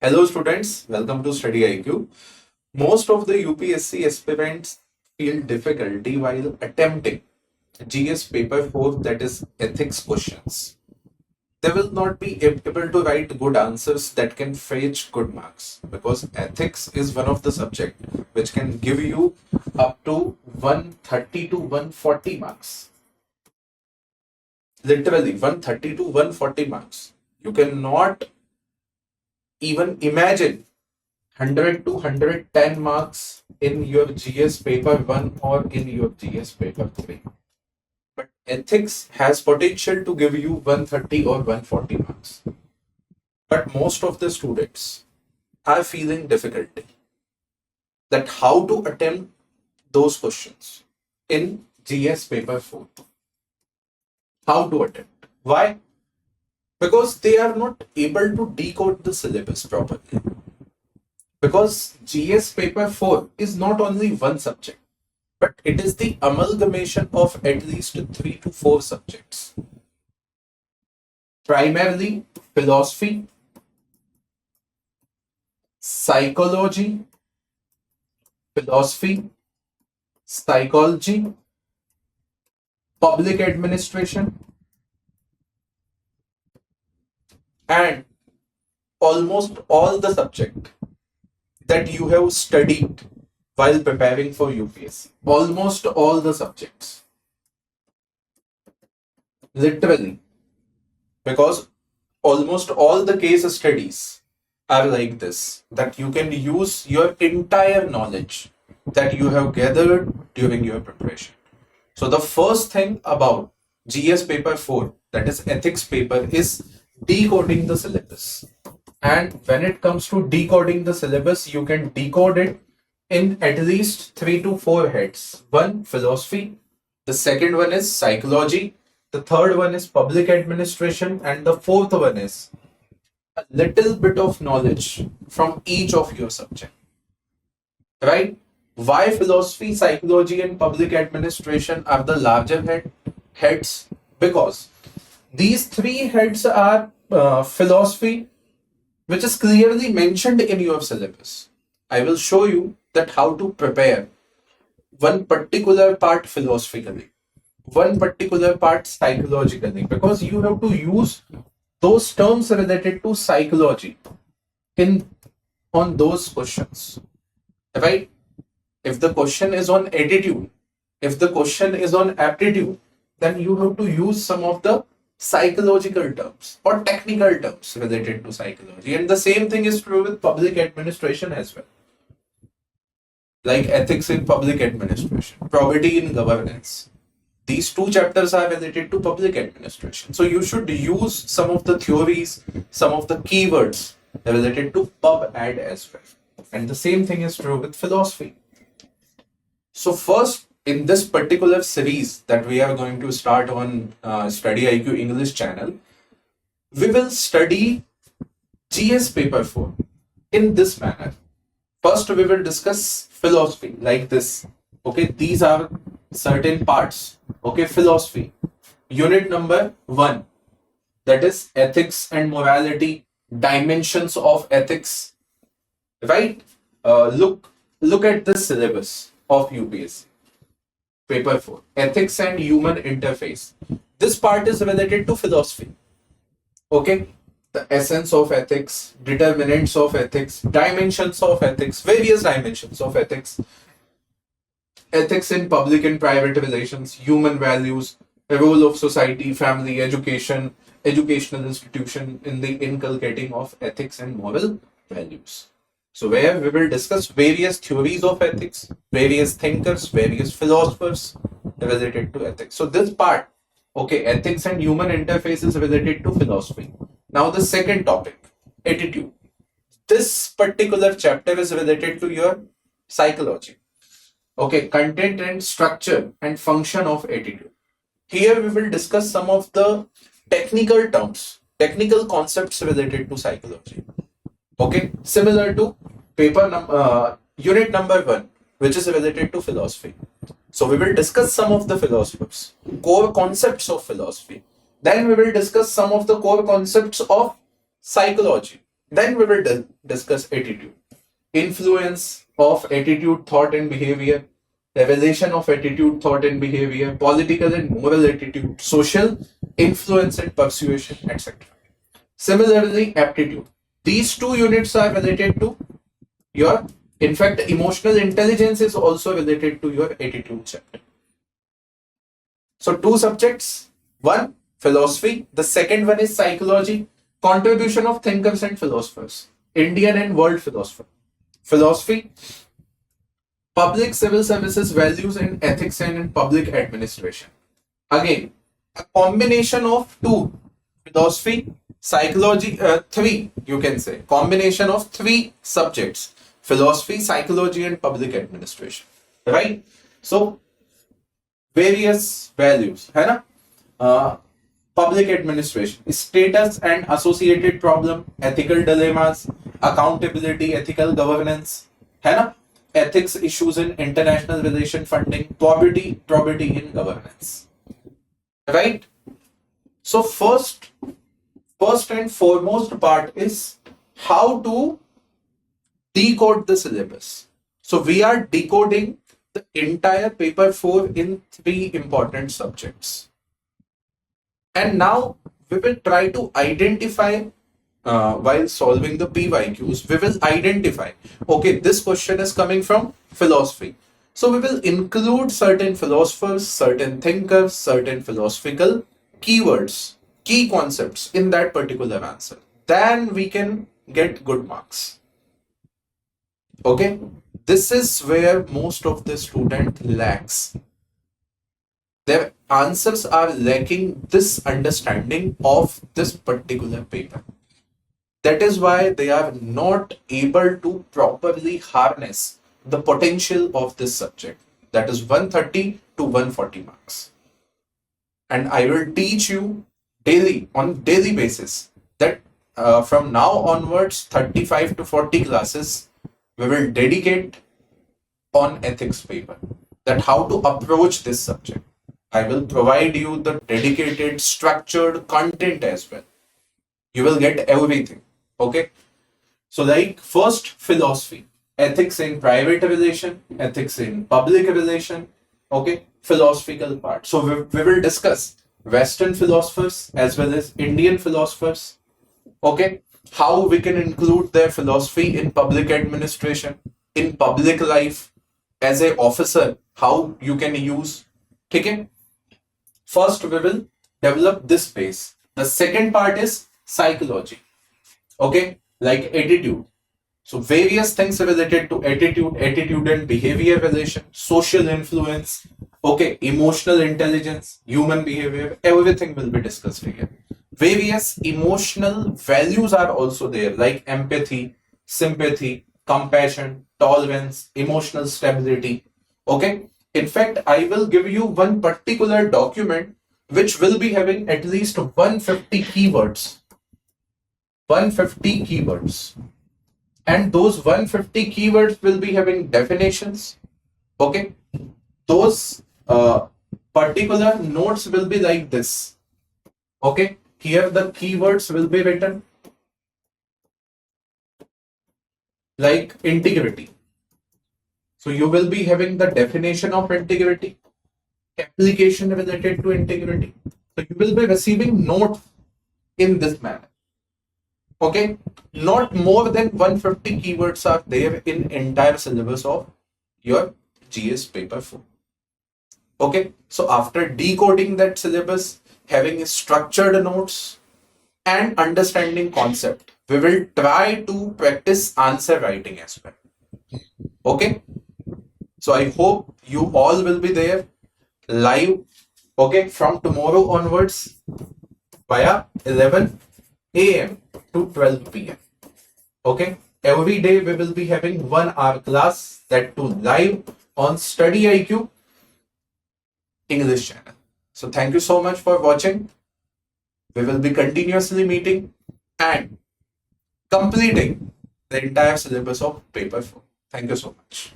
Hello students, welcome to StudyIQ. Most of the UPSC aspirants feel difficulty while attempting GS paper 4, that is ethics questions. They will not be able to write good answers that can fetch good marks because ethics is one of the subject which can give you up to 130 to 140 marks. Literally 130 to 140 marks. You cannot even imagine 100 to 110 marks in your GS paper 1 or in your GS paper 3. But ethics has potential to give you 130 or 140 marks. But most of the students are feeling difficulty that how to attempt those questions in GS paper 4. How to attempt? Why? Because they are not able to decode the syllabus properly. Because GS paper 4 is not only one subject, but it is the amalgamation of at least 3 to 4 subjects. Primarily philosophy, psychology, public administration, and almost all the subject that you have studied while preparing for UPSC. Almost all the subjects. Literally. Because almost all the case studies are like this, that you can use your entire knowledge that you have gathered during your preparation. So the first thing about GS paper 4, that is ethics paper, is decoding the syllabus. And when it comes to decoding the syllabus, you can decode it in at least 3 to 4 heads. One, philosophy. The second one is psychology. The third one is public administration. And the fourth one is a little bit of knowledge from each of your subject. Right? Why philosophy, psychology, and public administration are the larger heads? Because these three heads are philosophy, which is clearly mentioned in your syllabus. I will show you that how to prepare one particular part philosophically, one particular part psychologically, because you have to use those terms related to psychology on those questions, right? If the question is on attitude, if the question is on aptitude, then you have to use some of the psychological terms or technical terms related to psychology. And the same thing is true with public administration as well. Like ethics in public administration, probity in governance. These two chapters are related to public administration. So you should use some of the theories, some of the keywords related to pub ad as well. And the same thing is true with philosophy. So first, in this particular series that we are going to start on StudyIQ English channel, we will study GS paper 4 in this manner. First, we will discuss philosophy like this. Okay, these are certain parts. Okay, philosophy. Unit number 1, that is ethics and morality, dimensions of ethics. Right? Look at this syllabus of UPSC. Paper 4, ethics and human interface. This part is related to philosophy. Okay, the essence of ethics, determinants of ethics, dimensions of ethics, various dimensions of ethics, ethics in public and private relations, human values, the role of society, family, education, educational institution in the inculcating of ethics and moral values. So where we will discuss various theories of ethics, various thinkers, various philosophers related to ethics. So this part, okay, ethics and human interface is related to philosophy. Now the second topic, attitude. This particular chapter is related to your psychology. Okay, content and structure and function of attitude. Here we will discuss some of the technical terms, technical concepts related to psychology. Okay, similar to unit number 1, which is related to philosophy. So we will discuss some of the philosophers, core concepts of philosophy. Then we will discuss some of the core concepts of psychology. Then we will discuss attitude, influence of attitude, thought, and behavior, revelation of attitude, thought, and behavior, political and moral attitude, social influence and persuasion, etc. Similarly, aptitude. These two units are related to your, in fact, emotional intelligence is also related to your attitude chapter. So, two subjects, one philosophy, the second one is psychology, contribution of thinkers and philosophers, Indian and world philosopher. Philosophy, public civil services, values and ethics and in public administration. Again, a combination of two, philosophy, psychology, three, you can say, combination of three subjects, philosophy, psychology and public administration, right? So, various values, है ना? Public administration, status and associated problem, ethical dilemmas, accountability, ethical governance, है ना? Ethics issues in international relation funding, probity in governance, right? So first and foremost part is how to decode the syllabus. So we are decoding the entire paper 4 in 3 important subjects. And now we will try to identify while solving the PYQs, we will identify, okay, this question is coming from philosophy. So we will include certain philosophers, certain thinkers, certain philosophical keywords, key concepts in that particular answer. Then we can get good marks. Okay, this is where most of the student lacks. Their answers are lacking this understanding of this particular paper. That is why they are not able to properly harness the potential of this subject. That is 130 to 140 marks. And I will teach you daily, on daily basis, that from now onwards, 35 to 40 classes, we will dedicate on ethics paper, that how to approach this subject. I will provide you the dedicated, structured content as well. You will get everything. Okay. So, like, first, philosophy, ethics in private relation, ethics in public relation. Okay. Philosophical part. So, we will discuss Western philosophers as well as Indian philosophers. Okay. How we can include their philosophy in public administration, in public life, as a officer, how you can use. Okay. First, we will develop this base. The second part is psychology. Okay, like attitude. So various things related to attitude and behavior relation, social influence, okay, emotional intelligence, human behavior, everything will be discussed here. Various emotional values are also there, like empathy, sympathy, compassion, tolerance, emotional stability. Okay, in fact, I will give you one particular document which will be having at least 150 keywords. 150 keywords, and those 150 keywords will be having definitions. Okay, those particular notes will be like this. Okay, here the keywords will be written like integrity. So you will be having the definition of integrity, application related to integrity. So you will be receiving notes in this manner. Okay, not more than 150 keywords are there in entire syllabus of your GS paper 4. Okay, so after decoding that syllabus, having structured notes and understanding concept, we will try to practice answer writing as well. Okay, so I hope you all will be there live, okay, from tomorrow onwards via 11 a.m. to 12 p.m. Okay, every day we will be having 1 hour class, that too live on StudyIQ English channel. So thank you so much for watching. We will be continuously meeting and completing the entire syllabus of paper 4. Thank you so much.